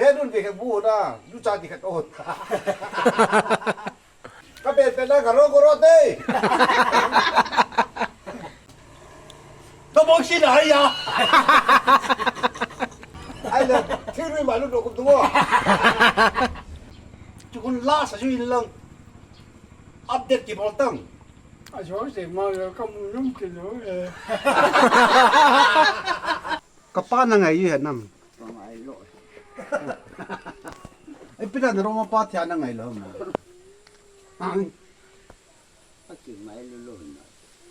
ฮ้นุ่นเด็กบูนะยูจาดิขัดโอนก็เป็นได้กับโรโกโรเต้ต้องบอกสิไหนยะไอ้เนี่ยที่รุ่ยมาลุกกับตัวจุกคนล่าสัจวินลังอัปเดตกี่บอลตั้ง啊，就是嘛，咁唔見到嘅。กับป้านั่งไงอยู่เห็นน้ำ 咁矮落。ไอ้พี่นั่นเรามาป้าเทียนนั่งไงเหรอมา一件買落落。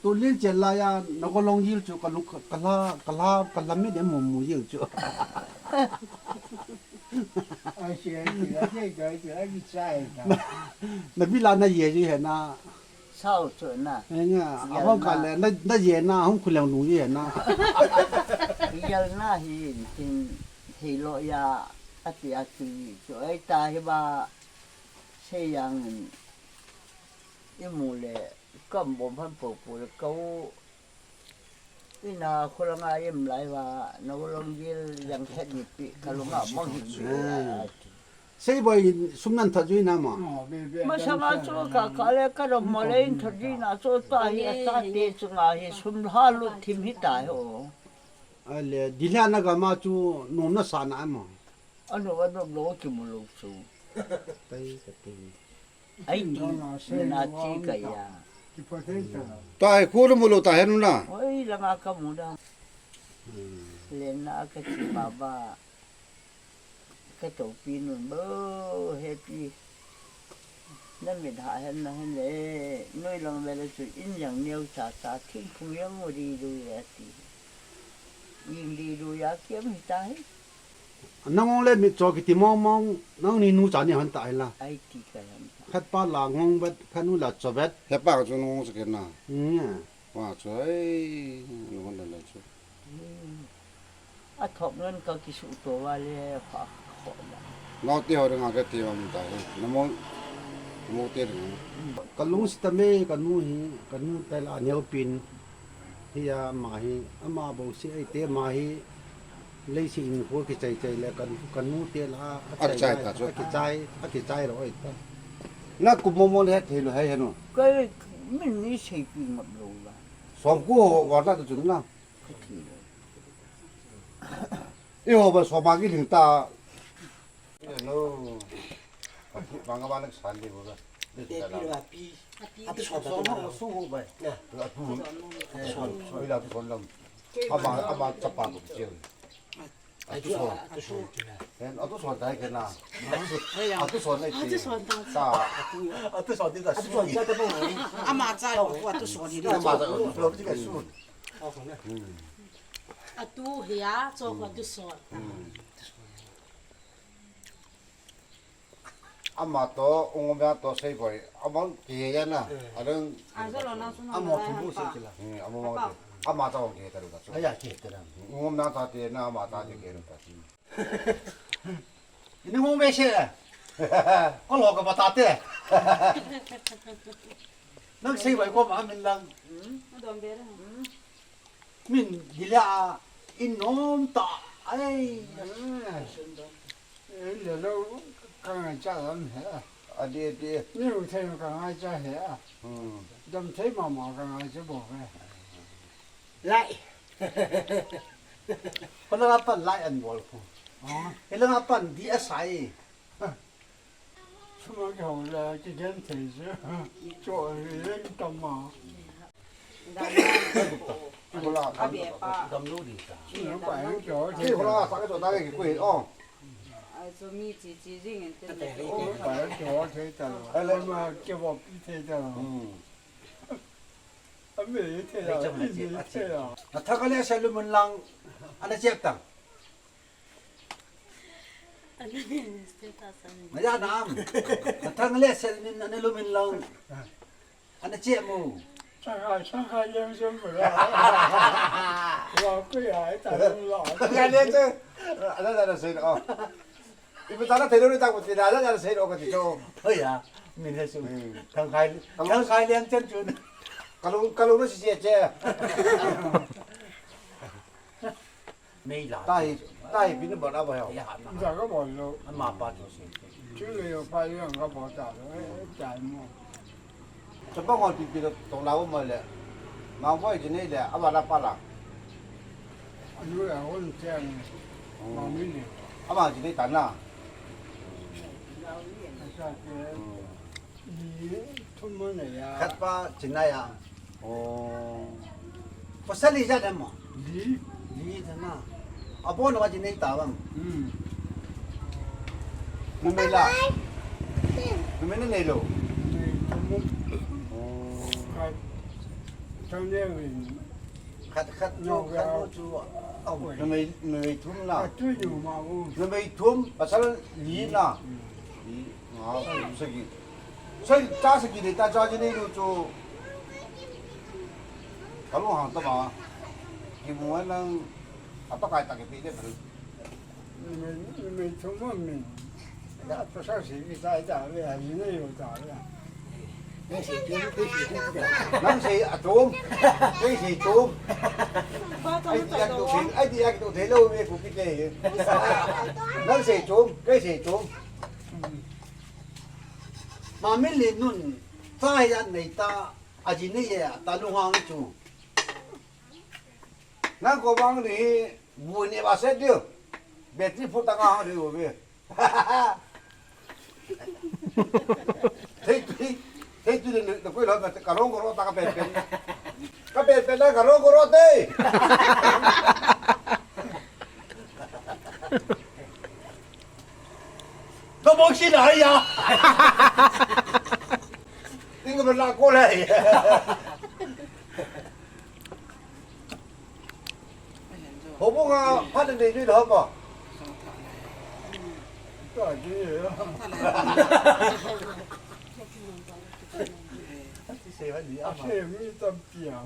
ตัวเลี้ยงเจลายานกลงยิลจูกันลุกกันลาไม่ได้หมูยิลจู啊，是啊，一仔㗎。นั่นพี่ลานน่าเย่อยู่เห็นนะ收準啊！เนี่ยเอาห้องกันเลยน่าเย่นะห้องคุณเหลียวหนูอยู่เห็นนะยังน่าเห็นโลยาอาทิตย์ช่วยตาให้บ้าเสียงยี่มูเลยก็บ่มพันปูเขาที่นาคนละงานยิ่งหลายว่านักลงยิลยังแค่นิปีกลงอ่ะมองเห็นใช่บ่อยสุนันทัดอยู่นะมั้งมาสังอาโซก็เลยก็เรามาเล่นทัดยีน่าโซตาเฮียตาเตจุงอาเฮียสุมฮาลุทิมฮิตาโออะไรดิลานะก็มาจูนุ่มน่าสานมั้งอันนู้นว่าเราโลกิมุลสูไปสักทีไอ้นี่นาจีกันยาตายคู่ละมุลตายเห็นมั้ยโอ้ยละงาขมุดาเล่นนาก็ชิบาบ้าก็ตัวปีนุ่นเบ้อเฮปี้นั่นไม่ได้เห็นนะเห็นเลยน้อยลงเวลาสุดอินอย่างเนียวจ่าทิ้งคงยังไม่ดีดูยาตียิงดีดูยาเกี่ยไม่ตายน้องเล่นมีจอกิติมองน้องนี่นูจานี่หันตายละไอ้ที่กันแค่ป้าหลังงเบ็ดแค่นู้นละจบเบ็ดแค่ป้าก็จะงงสักแค่น่ะว่าช่วยงงนั่นแหละช่วยอ่ะทบเงินก็คิดสุดตัวว่าเลยฝากขอละน้องเตี้ยวเรื่องอะไรเตี้ยวมันตายน้ำมันเตี้ยวกันลุงสตาเมกันนู้แต่ละเนียวปินที่ยามาฮีอามาบอกสิไอเตะมาฮีเลยสิ่งหัวกิจใจแล้วกันนู้เตะละใจเราไอ้ตั้งนักกุมมองเห็นเห็นก็ไม่มีใช่ปีหมดเลยละสองกู้ก่อนน่าจะจุดนั้นอีหัวเป็นสองบากิถึงตาโน่บางกบ้านนักสันดีกว่าเด็กพี่ว่าพี่อาทิตย์สองสู้ไปเนี่ยส่วนเวลาที่คนลำอามาจับปากกับเจียวอาทิตย์สองเห็นอาตุสอนได้กันนะอาตุสอนได้ที่ตาอาตุสอนที่ตาสู้อาทิตย์สองอามาใจว่าตุสอนที่อามาใจเราที่กันสู้อาตุเฮียจอกว่าตุสอนอามาโตองค์แม่โตใส่บ่อยอามันเกี่ยนะอันนั้นอามาที่ผู้เสียละอามาจะองค์เกี่ยกันกันอยากเกี่ยกันองค์แม่ตาเตี้ยนะอามาตาเกี่ยกันกันนี่องค์แม่เชื่อก็หลอกกับมาตาเตี้ยนักใส่บ่อยก็มามินลังมินกิเลอาอินโนมตาไอ้เดี๋ยวเรา刚刚家人เหรออันนี้นี่รู้เท่ากันไอ้เจ้าเหรอจำเท่มากันไอ้เจ้าบอกไงไล่คนละปั่นไล่อันวอลคู่เห็นแล้วปั่นดีเอสไอสมัยเขาเลยจะเดินถือซื้อจ่อเล่นกำมาคนละกำรู้ดีจ้ะที่คนละสักตัวได้กี่กุยอ๋อ做米几人的白脚腿的了，还来嘛叫我比腿的了，还没腿了，一直腿了。那他个嘞，小路门浪，安那接当。ไม่ยากน้ำทั้งเล่เส้นนั่นลูมินลงอันนั้นเจี๊ยบมู上海养生不了，老贵还打不老。ไงเลี้ยงจ้ะอันนั้นจะเสร็จอ๋ออีกตอนนั้นเทโลนี่ตั้งกุฏิดาแล้วจะเสร็จออกกันที่โจเฮ้ยอ่ะมีเรื่องสูงทั้งใครเลี้ยงเจ้าจุนกะลุงนั่นเสียเจ้ไม่หลาตาย ได้พี่นึกบอกเอาไปเอา 咋个跑路？ อันมาปาตัวสิ 这个要拍两个跑大的，摘么？ จะป้องกันปีตรงเรามาเลยมาไว้ที่นี่แหละเอามาละปาละ 有两个人这样，毛没的， เอามาที่นี่ตันน่ะ 下去，你出门了 คัด 呀？ ป้าจินได้อ่ะ โอ้ ภาษาลีจะได้มั้ง 你， ลีจะน่ะเอาป้อนว่าจินได้ตาบ้าง มันไม่ละมันไม่นั่นเลยลูก 你出门， โอ้ 看，中间人， คัดจูคัดจูเอามันไม่ทุ่มน่ะ 他最有嘛我， มันไม่ทุ่มภาษาลีน่ะลีอ๋อสกิใช่จ้าสกิเลยตาจ้าจินได้ดูจูเขาลงหางตัวมากี่โมงนั่งเอาปากกาตะกี้ปีเดียวถึง 你们出门没？那不少谁给摘摘的呀？人家有摘的。 นั่งสิอาจุมนี่สิจุมไอ้ที่อยากตัวเทไอ้ที่อยากตัวเทเราไม่กูคิดเลยนั่งสิจุมไอ้สิจุมมาไม่เล่นนู่นฟ้ายันในตาอาจินี่อ่ะตาลุงฮังจูนั่งก็บังนี่บุญเนี่ยมาเสร็จเดียวเบ็ดที่พูดตั้งอ่างเดียวเว้ยเฮ้ยเฮ้ยจุดนี้เดี๋ยวคุยแล้วมันกระโดดกระโดดตากระเป็นแล้วกระโดดกระโดดเต้都冇钱来呀！呢個咪拉過嚟，好唔好啊？拍定你呢度好唔好？大姐呀，四分二啊嘛。这没得表，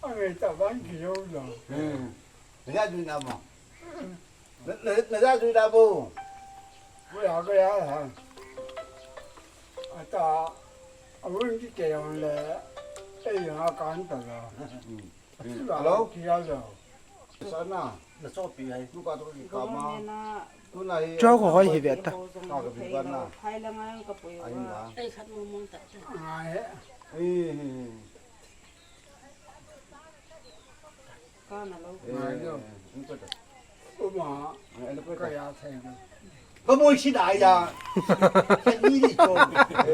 俺们大班去有了，嗯，人家最难嘛，人家最难不？不要个呀哈，啊大，我们去这样嘞，哎呀干的了，是吧？去要了，啥呢？那照片还如果都是干嘛？都那。 ကျောကိုဟောရှိပြတာ 到个比关呐， 拍了俺个不要哎呀，哎，看我们的，哎，哎，干了喽。你这个，我嘛哎，那不个呀菜的，我冇钱来呀，你的做，哎，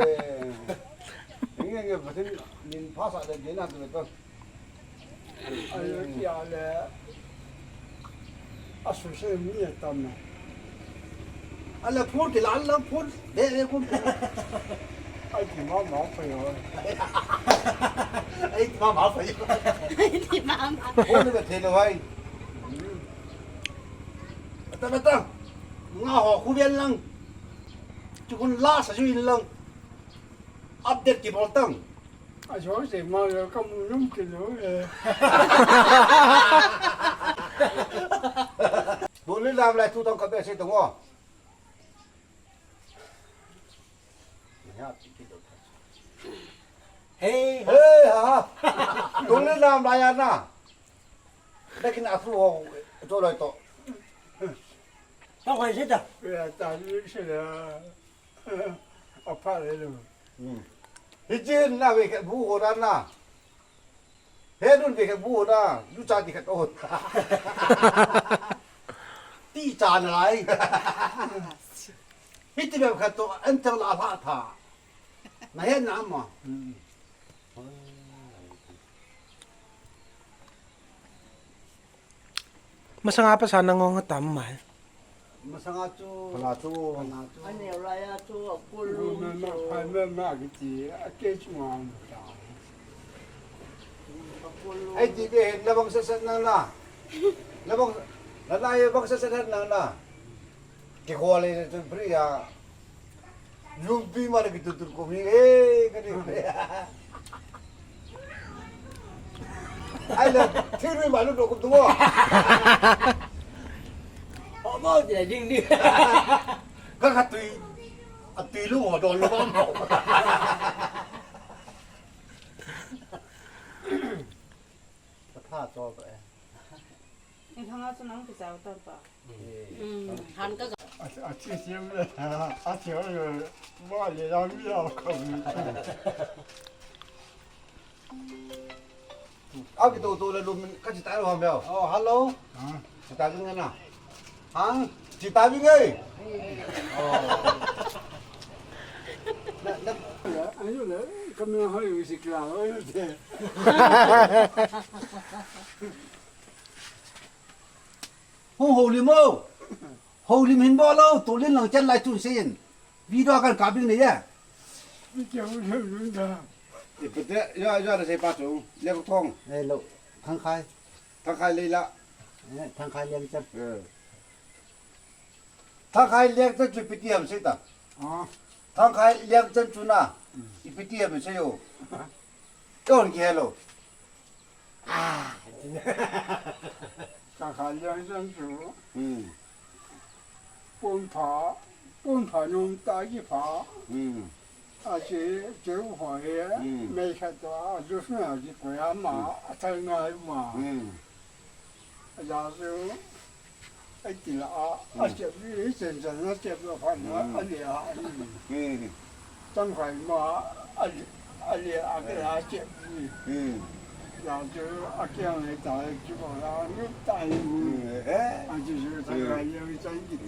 人家个不是你怕啥的，人家这个，哎呀家嘞，啊宿舍没也到嘛，啊那铺的烂了铺，来铺，啊地方毛费哦，哎，妈麻烦，你妈妈，铺那个铁的话，等等等，我好湖边扔，就跟拉下去扔，update 几包灯。啊小时嘛就咁弄起了嘞，บุญนี่làm lại thu thập các bé sẽ đúng không? Hey, hey hả? Buồnนี่làm lại à na? Đây cái nào thu cho lại tổ. ต้องคอยเช็ดอ่ะ 对呀，大日是的，我怕来了， Cái chuyện là về cái bố của nó na. Hết luôn về cái bố đó, lúc cha thì cái tốt. Tí cha này. Hết thì cái tổ anh thằng là phá thà. Mà hết năm mà. มาสังอาภาษานางงก็ตำหมาย Masang acu, pelacu, pelacu. อันนี้อะไรอะตัวกุลู 我们那拍那那个节，给什么的？ Ay di be labang sasad na na. Labang lalay bang sasad na na. Kikuwalay na ito pre ya. Yung bima na gitutur ko mi kani pre. Ay la tiri malu do ko tumo. พ่อพ่อจะยิงดิ Ka katui atui lu ho don lu bam. Tha cho vậy. 你看他这能不找到吧？韩哥哥。这些不是就是我也要遇到可能。เอากี่ตัวเลยลุมก็จิตตายหรอเปล่าอ๋อฮัลโหลจิตตายเป็นไงน่ะฮังจิตตายเป็นไงอ๋อ哎呦嘞，根本还有些个哎呦天。Hồ lim hình bao lâu tổ lên lòng chân lại chun xin video kan cả bên này à 你讲什么的？ thì bữa đấy do là xây ba chỗ leo thong ไอ้ลูกทางใคร thằng khai lấy lạ ทางใครเลี้ยงจับ thằng khai leo chân chun bị tiêm xây ta 啊， thằng khai leo chân chun à bị tiêm xây yo đâu kia lo 大概2三组， ừ 奔跑用打一跑， ừ 这五花叶，没看到，就是那些贵啊嘛，才爱嘛， ừ 然后一点啊，这一阵阵啊，这个反正啊， ừ 真快嘛，给他接， ừ 然后就这样来打，基本上你打一步， 就是大概有这一点。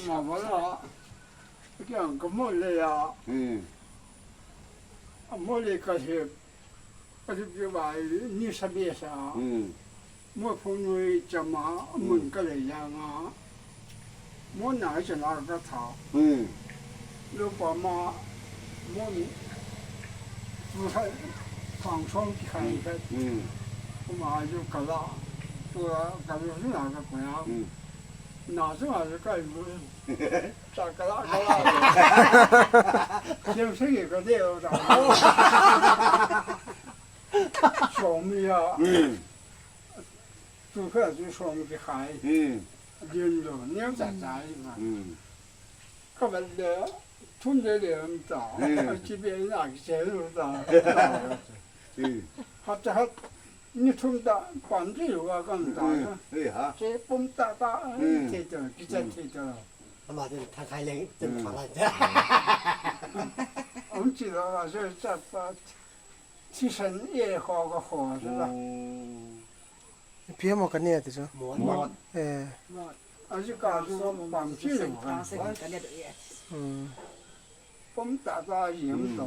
mà bảo là cái hàng có mỗi lệ mỗi lệ cái cái bài như sao biết sao mỗi phụ nữ chăm mà muốn cái này dạng à mỗi ngày chỉ là cái thảo lúc bà mà mỗi不太放松看一个嘛就搞了，做搞的是哪个朋友？哪是哪是干部？咋搞啦搞啦？就是一个料的，小米啊，做饭就小米的海，连着两在嘛，根本的。村里人找，这边那个钱都找，他你村的管子有啊，更大的，这蹦大大，贴着，直接贴着。มาจนทางใครเลี้ยงจนฝังอะไร 我们知道了，就是这把提神也好个好是吧？ เพี้ยหมอกกันเนี่ยติจ้ะ หมวน 而且搞出管子有啊， อืม 蹦大大赢的。